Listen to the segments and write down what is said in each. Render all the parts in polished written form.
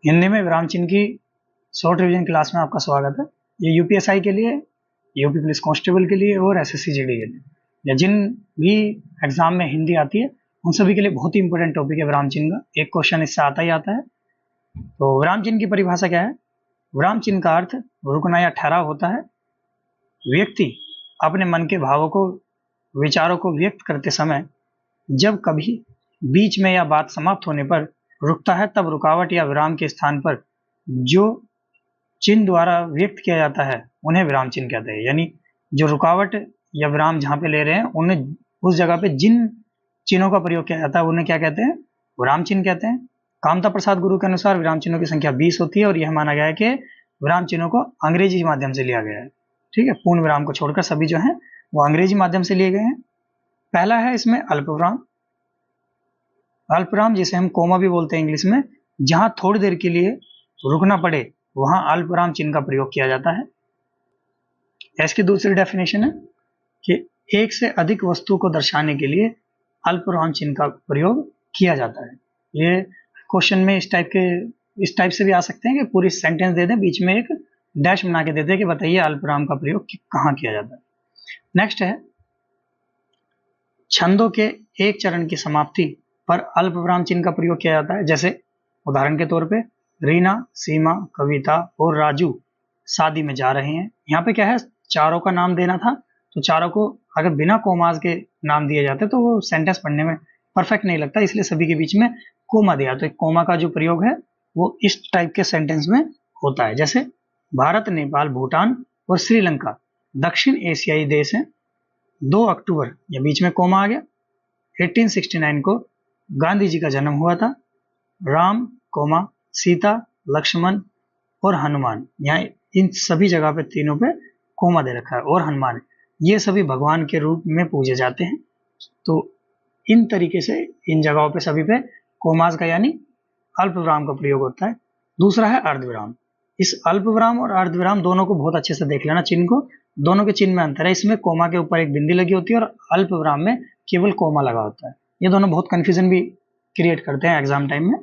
हिंदी में विराम चिन्ह की शॉर्ट रिवीजन क्लास में आपका स्वागत है। ये यूपीएसआई के लिए, यूपी पुलिस कांस्टेबल के लिए और एसएससी जीडी के लिए, या जिन भी एग्जाम में हिंदी आती है उन सभी के लिए बहुत ही इंपॉर्टेंट टॉपिक है विराम चिन्ह का। एक क्वेश्चन इससे आता ही आता है। तो विराम चिन्ह की परिभाषा क्या है? विराम चिन्ह का अर्थ रुकना या ठहराव होता है। व्यक्ति अपने मन के भावों को, विचारों को व्यक्त करते समय जब कभी बीच में या बात समाप्त होने पर रुकता है, तब रुकावट या विराम के स्थान पर जो चिन्ह द्वारा व्यक्त किया जाता है उन्हें विराम चिन्ह कहते हैं। यानी जो रुकावट या विराम जहां पे ले रहे हैं उन्हें, उस जगह पे जिन चिन्हों का प्रयोग किया जाता है उन्हें क्या कहते हैं? विराम चिन्ह कहते हैं। कामता प्रसाद गुरु के अनुसार विराम चिन्हों की संख्या 20 होती है और यह माना गया है कि विराम चिन्हों को अंग्रेजी माध्यम से लिया गया है। ठीक है, पूर्ण विराम को छोड़कर सभी जो है वो अंग्रेजी माध्यम से लिए गए हैं। पहला है इसमें अल्पविराम। अल्पविराम जिसे हम कोमा भी बोलते हैं इंग्लिश में, जहां थोड़ी देर के लिए रुकना पड़े वहां अल्पविराम चिन्ह का प्रयोग किया जाता है। इसकी दूसरी डेफिनेशन है कि एक से अधिक वस्तु को दर्शाने के लिए अल्पविराम चिन्ह का प्रयोग किया जाता है। ये क्वेश्चन में इस टाइप से भी आ सकते हैं कि पूरी सेंटेंस दे दें, बीच में एक डैश बना के दे दें कि बताइए अल्पविराम का प्रयोग कहाँ किया जाता है। नेक्स्ट है छंदों के एक चरण की समाप्ति पर अल्पविराम चिन्ह का प्रयोग किया जाता है। जैसे उदाहरण के तौर पे रीना, सीमा, कविता और राजू शादी में जा रहे हैं। यहाँ पे क्या है, चारों का नाम देना था, तो चारों को अगर बिना कोमास के नाम दिए जाते तो वो सेंटेंस पढ़ने में परफेक्ट नहीं लगता, इसलिए सभी के बीच में कोमा दिया। तो एक कोमा का जो प्रयोग है वो इस टाइप के सेंटेंस में होता है। जैसे भारत, नेपाल, भूटान और श्रीलंका दक्षिण एशियाई देश हैं। 2 अक्टूबर, या बीच में कोमा आ गया, 1869 को गांधी जी का जन्म हुआ था। राम, कोमा, सीता, लक्ष्मण और हनुमान, यहाँ इन सभी जगह पे तीनों पे कोमा दे रखा है, और हनुमान, ये सभी भगवान के रूप में पूजे जाते हैं। तो इन तरीके से इन जगहों पे सभी पे कोमास का यानी अल्पविराम का प्रयोग होता है। दूसरा है अर्धविराम। इस अल्पविराम और अर्धविराम दोनों को बहुत अच्छे से देख लेना चिन्ह को, दोनों के चिन्ह में अंतर है। इसमें कोमा के ऊपर एक बिंदी लगी होती है और अल्पविराम में केवल कोमा लगा होता है। ये दोनों बहुत कंफ्यूजन भी क्रिएट करते हैं एग्जाम टाइम में।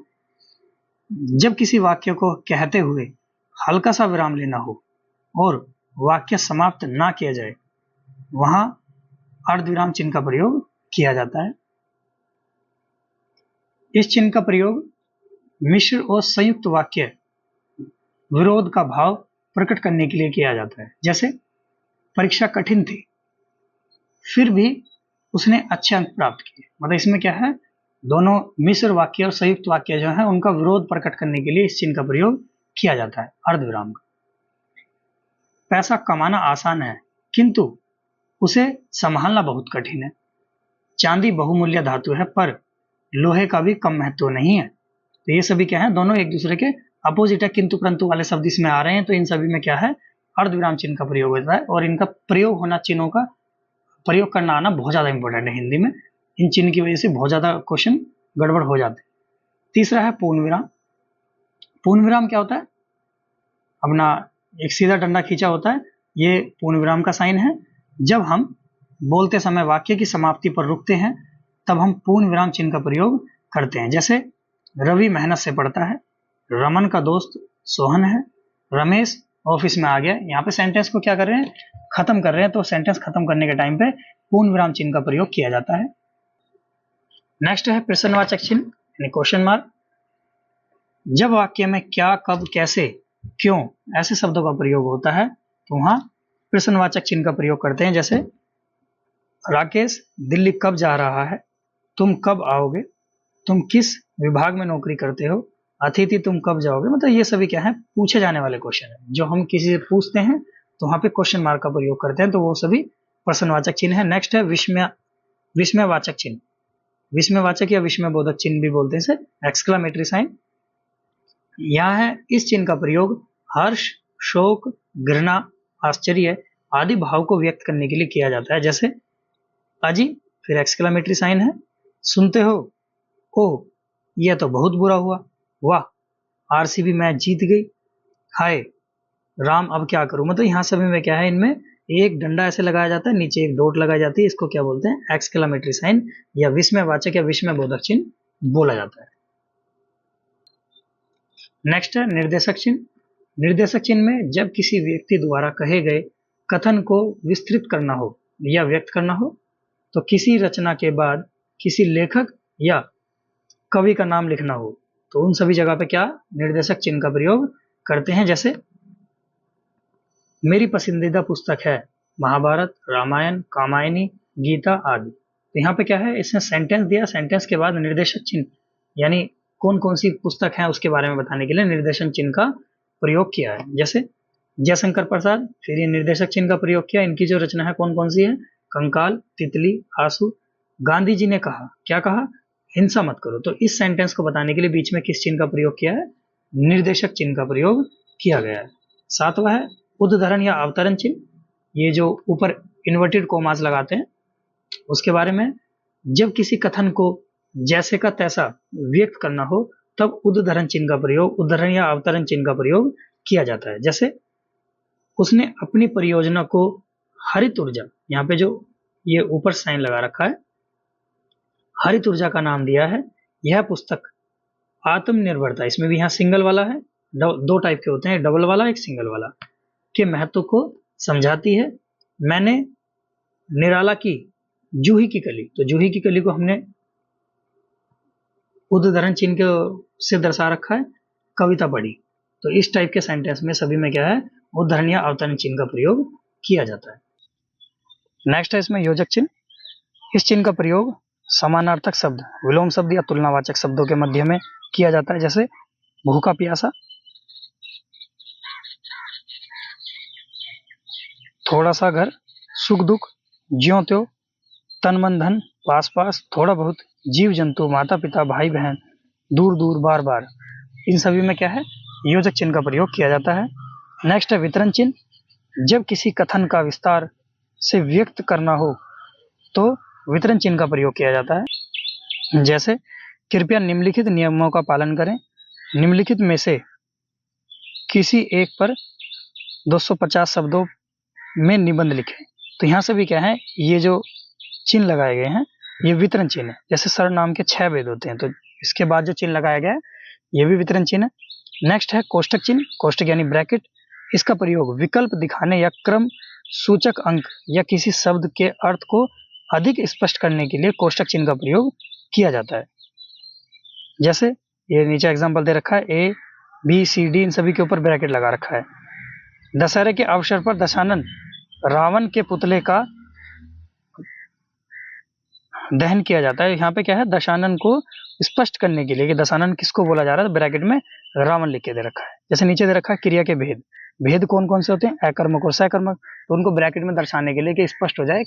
जब किसी वाक्य को कहते हुए हल्का सा विराम लेना हो और वाक्य समाप्त ना किया जाए, वहां अर्धविराम चिन्ह का प्रयोग किया जाता है। इस चिन्ह का प्रयोग मिश्र और संयुक्त वाक्य विरोध का भाव प्रकट करने के लिए किया जाता है। जैसे परीक्षा कठिन थी फिर भी उसने अच्छे अंक प्राप्त किए, मतलब इसमें क्या है, दोनों मिश्र वाक्य और संयुक्त वाक्य जो है उनका विरोध प्रकट करने के लिए इस चिन्ह का प्रयोग किया जाता है, अर्धविराम का। पैसा कमाना आसान है किंतु उसे संभालना बहुत कठिन है। चांदी बहुमूल्य धातु है पर लोहे का भी कम महत्व नहीं है। तो ये सभी क्या है, दोनों एक दूसरे के अपोजिट है, किंतु परंतु वाले शब्द इसमें आ रहे हैं, तो इन सभी में क्या है, अर्धविराम चिन्ह का प्रयोग होता है। और इनका प्रयोग होना, चिन्हों का प्रयोग करना आना बहुत ज्यादा इंपॉर्टेंट है हिंदी में। इन चिन्ह की वजह से बहुत ज्यादा क्वेश्चन गड़बड़ हो जाते हैं। तीसरा है पूर्ण विराम। पूर्ण विराम क्या होता है? अपना एक सीधा डंडा खींचा होता है, ये पूर्ण विराम का साइन है। जब हम बोलते समय वाक्य की समाप्ति पर रुकते हैं तब हम पूर्ण विराम चिन्ह का प्रयोग करते हैं। जैसे रवि मेहनत से पढ़ता है, रमन का दोस्त सोहन है, रमेश ऑफिस में आ गया। यहाँ पे सेंटेंस को क्या कर रहे हैं, खत्म कर रहे हैं, तो सेंटेंस खत्म करने के टाइम पे पूर्ण विराम चिन्ह का प्रयोग किया जाता है। नेक्स्ट है प्रश्नवाचक चिन्ह यानी क्वेश्चन मार्क। जब वाक्य में क्या, कब, कैसे, क्यों ऐसे शब्दों का प्रयोग होता है तो वहां प्रश्नवाचक चिन्ह का प्रयोग करते हैं। जैसे राकेश दिल्ली कब जा रहा है, तुम कब आओगे, तुम किस विभाग में नौकरी करते हो, अतिथि तुम कब जाओगे। मतलब ये सभी क्या है, पूछे जाने वाले क्वेश्चन है, जो हम किसी से पूछते हैं तो वहां पे क्वेश्चन मार्क का प्रयोग करते हैं, तो वो सभी प्रश्नवाचक चिन्ह है। नेक्स्ट है विस्मयवाचक चिन्ह। विस्मयवाचक या विस्मयबोधक चिन्ह भी बोलते हैं इसे, एक्सक्लामेटरी साइन। यह है, इस चिन्ह का प्रयोग हर्ष, शोक, घृणा, आश्चर्य आदि भाव को व्यक्त करने के लिए किया जाता है। जैसे अजी, फिर एक्सक्लामेटरी साइन है, सुनते हो, ओह यह तो बहुत बुरा हुआ, वाह आरसीबी मैच जीत गई, हाय राम अब क्या करूं। मतलब यहाँ सभी में क्या है, इनमें एक डंडा ऐसे लगाया जाता है, नीचे एक डॉट लगाई जाती है, इसको क्या बोलते हैं, एक्सक्लामेटरी साइन या विस्मयवाचक या विस्मयबोधक चिन्ह बोला जाता है। नेक्स्ट है निर्देशक चिन्ह। निर्देशक चिन्ह में जब किसी व्यक्ति द्वारा कहे गए कथन को विस्तृत करना हो या व्यक्त करना हो, तो किसी रचना के बाद किसी लेखक या कवि का नाम लिखना हो, तो उन सभी जगह पे क्या निर्देशक चिन्ह का प्रयोग करते हैं। जैसे मेरी पसंदीदा पुस्तक है महाभारत, रामायण, कामायनी, गीता आदि। तो यहाँ पे क्या है, इसने सेंटेंस दिया, सेंटेंस के बाद निर्देशक चिन्ह यानी कौन कौन सी पुस्तक है उसके बारे में बताने के लिए निर्देशक चिन्ह का प्रयोग किया है। जैसे जयशंकर प्रसाद, फिर ये निर्देशक चिन्ह का प्रयोग किया। इनकी जो रचना है कौन कौन सी है, कंकाल, तितली, आंसू। गांधी जी ने कहा, क्या कहा, हिंसा मत करो। तो इस सेंटेंस को बताने के लिए बीच में किस चिन्ह का प्रयोग किया है, निर्देशक चिन्ह का प्रयोग किया गया है। सातवां है उद्धरण या अवतरण चिन्ह। ये जो ऊपर इन्वर्टेड कोमास लगाते हैं उसके बारे में। जब किसी कथन को जैसे का तैसा व्यक्त करना हो तब उद्धरण चिन्ह का प्रयोग, उद्धरण या अवतरण चिन्ह का प्रयोग किया जाता है। जैसे उसने अपनी परियोजना को हरित ऊर्जा, यहाँ पे जो ये ऊपर साइन लगा रखा है, हरित ऊर्जा का नाम दिया है। यह पुस्तक आत्मनिर्भरता, इसमें भी यहाँ सिंगल वाला है, दो टाइप के होते हैं, डबल वाला एक सिंगल वाला, के महत्व को समझाती है। मैंने निराला की जूही की कली, तो जूही की कली को हमने उद्धरण चिन्ह से दर्शा रखा है, कविता पढ़ी। तो इस टाइप के सेंटेंस में सभी में क्या है, उद्धरण या अवतरण चिन्ह का प्रयोग किया जाता है। नेक्स्ट है इसमें योजक चिन्ह। इस चिन्ह का प्रयोग समानार्थक शब्द, विलोम शब्द या तुलनावाचक शब्दों के मध्य में किया जाता है। जैसे भूखा प्यासा, थोड़ा सा घर, सुख दुख, ज्यों त्यों, तन मन धन, पास पास, थोड़ा बहुत, जीव जंतु, माता पिता, भाई बहन, दूर दूर, बार बार। इन सभी में क्या है, योजक चिन्ह का प्रयोग किया जाता है। नेक्स्ट है वितरण चिन्ह। जब किसी कथन का विस्तार से व्यक्त करना हो तो वितरण चिन्ह का प्रयोग किया जाता है। जैसे कृपया निम्नलिखित नियमों का पालन करें, निम्नलिखित में से किसी एक पर 250 शब्दों में निबंध लिखें। तो यहाँ से भी क्या है, ये जो चिन्ह लगाए गए हैं ये वितरण चिन्ह है। जैसे सर्वनाम के 6 भेद होते हैं, तो इसके बाद जो चिन्ह लगाया गया है ये भी वितरण चिन्ह है। नेक्स्ट है कोष्टक चिन्ह। कोष्टक यानी ब्रैकेट। इसका प्रयोग विकल्प दिखाने या क्रम सूचक अंक या किसी शब्द के अर्थ को अधिक स्पष्ट करने के लिए कोष्टक चिन्ह का प्रयोग किया जाता है। जैसे ये नीचे एग्जांपल दे रखा है, ए बी सी डी, इन सभी के ऊपर ब्रैकेट लगा रखा है। दशहरे के अवसर पर दशानन रावण के पुतले का दहन किया जाता है। यहाँ पे क्या है, दशानन को स्पष्ट करने के लिए कि दशानन किसको बोला जा रहा है, ब्रैकेट में रावण लिख के दे रखा है। जैसे नीचे दे रखा है क्रिया के भेद, भेद कौन कौन से होते हैं, अकर्मक और सकर्मक, तो उनको ब्रैकेट में दर्शाने के लिए कि स्पष्ट हो जाए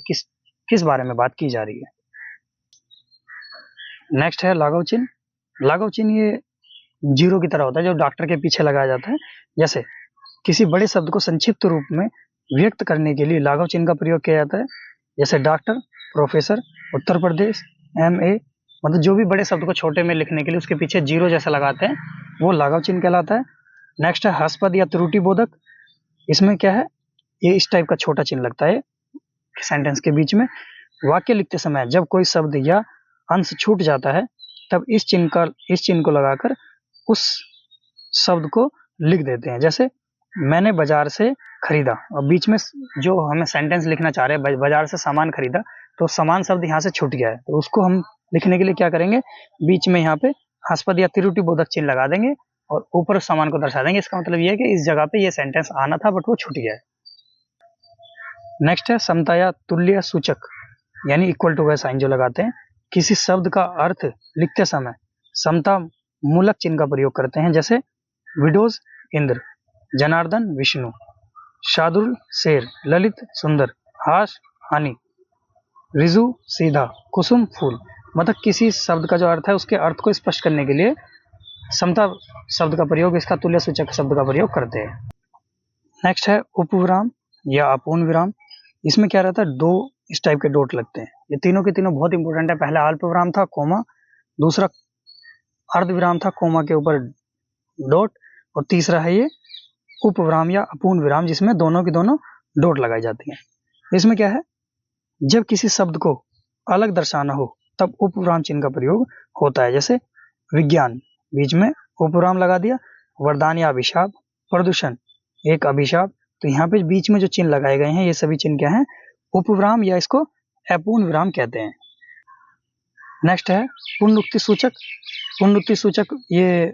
किस बारे में बात की जा रही है। नेक्स्ट है लाघव चिन्ह। लाघव चिन्ह ये जीरो की तरह होता है जो डॉक्टर के पीछे लगाया जाता है। जैसे किसी बड़े शब्द को संक्षिप्त रूप में व्यक्त करने के लिए लाघव चिन्ह का प्रयोग किया जाता है। जैसे doctor, professor, Uttar Pradesh, MA, मतलब जो भी बड़े शब्द को छोटे में लिखने के लिए उसके पीछे जीरो जैसा लगाते हैं वो लाघव चिन्ह कहलाता है। नेक्स्ट है हास्पद या त्रुटि बोधक। इसमें क्या है, ये इस टाइप का छोटा चिन्ह लगता है सेंटेंस के बीच में। वाक्य लिखते समय जब कोई शब्द या अंश छूट जाता है तब इस चिन्ह को लगाकर उस शब्द को लिख देते हैं। जैसे मैंने बाजार से खरीदा, और बीच में जो हमें सेंटेंस लिखना चाह रहे हैं, बाजार से सामान खरीदा, तो सामान शब्द यहाँ से छूट गया है, तो उसको हम लिखने के लिए क्या करेंगे, बीच में यहाँ पे हास्पद या त्रुटि बोधक चिन्ह लगा देंगे और ऊपर उस सामान को दर्शा देंगे। इसका मतलब ये है कि इस जगह पे ये सेंटेंस आना था बट वो छूट गया है। नेक्स्ट है समता या तुल्य सूचक, यानी इक्वल टू का साइन जो लगाते हैं। किसी शब्द का अर्थ लिखते समय समता मूलक चिन्ह का प्रयोग करते हैं। जैसे विडोज इंद्र, जनार्दन विष्णु, शार्दुल शेर, ललित सुंदर, हास हानि, रिजु सीधा, कुसुम फूल। मतलब किसी शब्द का जो अर्थ है उसके अर्थ को स्पष्ट करने के लिए समता शब्द का प्रयोग, इसका तुल्य सूचक शब्द का प्रयोग करते हैं। नेक्स्ट है उपविराम या अपूर्ण विराम। इसमें क्या रहता है, दो इस टाइप के डॉट लगते हैं। ये तीनों के तीनों बहुत इंपॉर्टेंट है। पहला अल्प विराम था कोमा, दूसरा अर्ध विराम था कोमा के ऊपर डॉट, और तीसरा है ये उपविराम या अपूर्ण विराम जिसमें दोनों की दोनों डॉट लगाई जाती है। इसमें क्या है, जब किसी शब्द को अलग दर्शाना हो तब उपविराम चिन्ह का प्रयोग होता है। जैसे विज्ञान, बीच में उपविराम लगा दिया, वरदान या अभिशाप, प्रदूषण एक अभिशाप। तो यहाँ पे बीच में जो चिन्ह लगाए गए हैं ये सभी चिन्ह क्या हैं? उपविराम या इसको अपूर्ण विराम कहते हैं। नेक्स्ट है पुनरुक्ति सूचक। पुनरुक्ति सूचक ये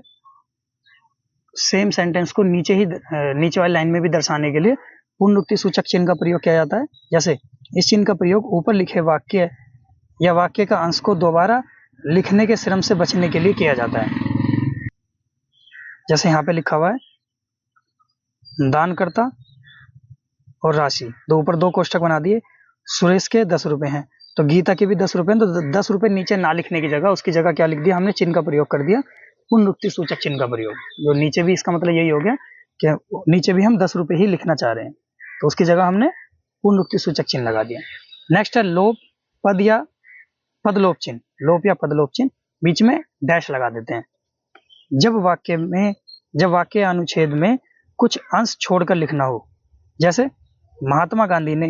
सेम सेंटेंस को नीचे वाली लाइन में भी दर्शाने के लिए पुनरुक्ति सूचक चिन्ह का प्रयोग किया जाता है। जैसे इस चिन्ह का प्रयोग ऊपर लिखे वाक्य या वाक्य का अंश को दोबारा लिखने के श्रम से बचने के लिए किया जाता है। जैसे यहाँ पे लिखा हुआ है दानकर्ता और राशि, दो ऊपर दो कोष्ठक बना दिए। सुरेश के 10 रुपए हैं तो गीता के भी 10 रुपए हैं, तो 10 रुपए नीचे ना लिखने की जगह उसकी जगह क्या लिख दिया हमने? चिन्ह का प्रयोग कर दिया, पुनरुक्ति सूचक चिन्ह का प्रयोग। जो नीचे भी इसका मतलब यही हो गया कि नीचे भी हम 10 रुपए ही लिखना चाह रहे हैं तो उसकी जगह हमने पुनरुक्ति सूचक चिन्ह लगा दिया। नेक्स्ट है लोप पद या पदलोप चिन्ह। लोप या पदलोप चिन्ह बीच में डैश लगा देते हैं। जब वाक्य अनुच्छेद में कुछ अंश छोड़कर लिखना हो, जैसे महात्मा गांधी ने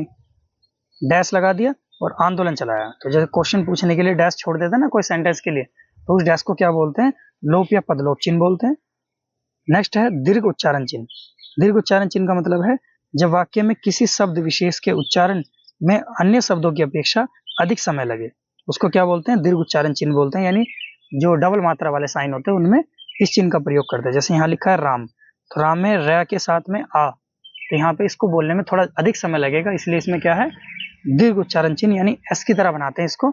डैश लगा दिया और आंदोलन चलाया, तो जैसे क्वेश्चन पूछने के लिए डैश छोड़ देते हैं ना कोई सेंटेंस के लिए, तो उस डैश को क्या बोलते हैं? लोप या पदलोप चिन्ह बोलते हैं। नेक्स्ट है दीर्घ उच्चारण चिन्ह। दीर्घ उच्चारण चिन्ह का मतलब है जब वाक्य में किसी शब्द विशेष के उच्चारण में अन्य शब्दों की अपेक्षा अधिक समय लगे, उसको क्या बोलते हैं? दीर्घ उच्चारण चिन्ह बोलते हैं। यानी जो डबल मात्रा वाले साइन होते हैं उनमें इस चिन्ह का प्रयोग करते हैं। जैसे यहाँ लिखा है राम, तो राम में र के साथ में आ, तो यहाँ पे इसको बोलने में थोड़ा अधिक समय लगेगा, इसलिए इसमें क्या है? दीर्घ उच्चारण चिन्ह यानी एस की तरह बनाते हैं इसको।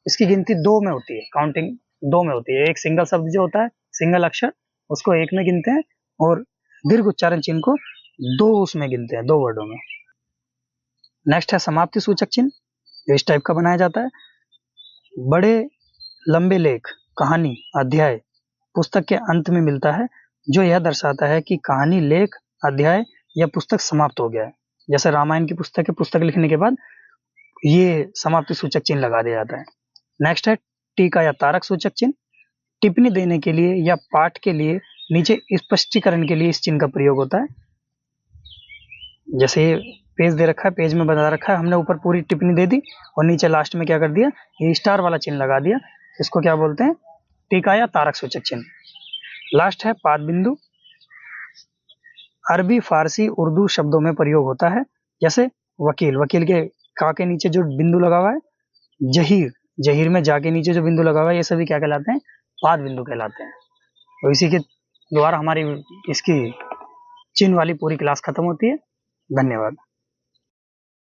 इसकी गिनती 2 में होती है, काउंटिंग 2 में होती है। एक सिंगल शब्द जो होता है, सिंगल अक्षर, उसको 1 में गिनते हैं और दीर्घ उच्चारण चिन्ह को 2 उसमें गिनते हैं, 2 वर्डों में। नेक्स्ट है समाप्ति सूचक चिन्ह, जो इस टाइप का बनाया जाता है। बड़े लंबे लेख, कहानी, अध्याय पुस्तक के अंत में मिलता है, जो यह दर्शाता है कि कहानी, लेख, अध्याय या पुस्तक समाप्त हो गया है। जैसे रामायण की पुस्तक है, पुस्तक लिखने के बाद ये समाप्ति सूचक चिन्ह लगा दिया जाता है। नेक्स्ट है टीका या तारक सूचक चिन्ह। टिप्पणी देने के लिए या पाठ के लिए नीचे स्पष्टीकरण के लिए इस चिन्ह का प्रयोग होता है। जैसे पेज दे रखा है, पेज में बता रखा है, हमने ऊपर पूरी टिप्पणी दे दी और नीचे लास्ट में क्या कर दिया? ये स्टार वाला चिन्ह लगा दिया। इसको क्या बोलते हैं? टीका या तारक सूचक चिन्ह। लास्ट है पाद बिंदु। अरबी, फारसी, उर्दू शब्दों में प्रयोग होता है। जैसे वकील, वकील के का के नीचे जो बिंदु लगा हुआ है, जहीर, जहीर में जाके नीचे जो बिंदु लगा हुआ है, ये सभी क्या कहलाते हैं? पाद बिंदु कहलाते हैं। तो इसी के द्वारा हमारी इसकी चिन्ह वाली पूरी क्लास खत्म होती है। धन्यवाद।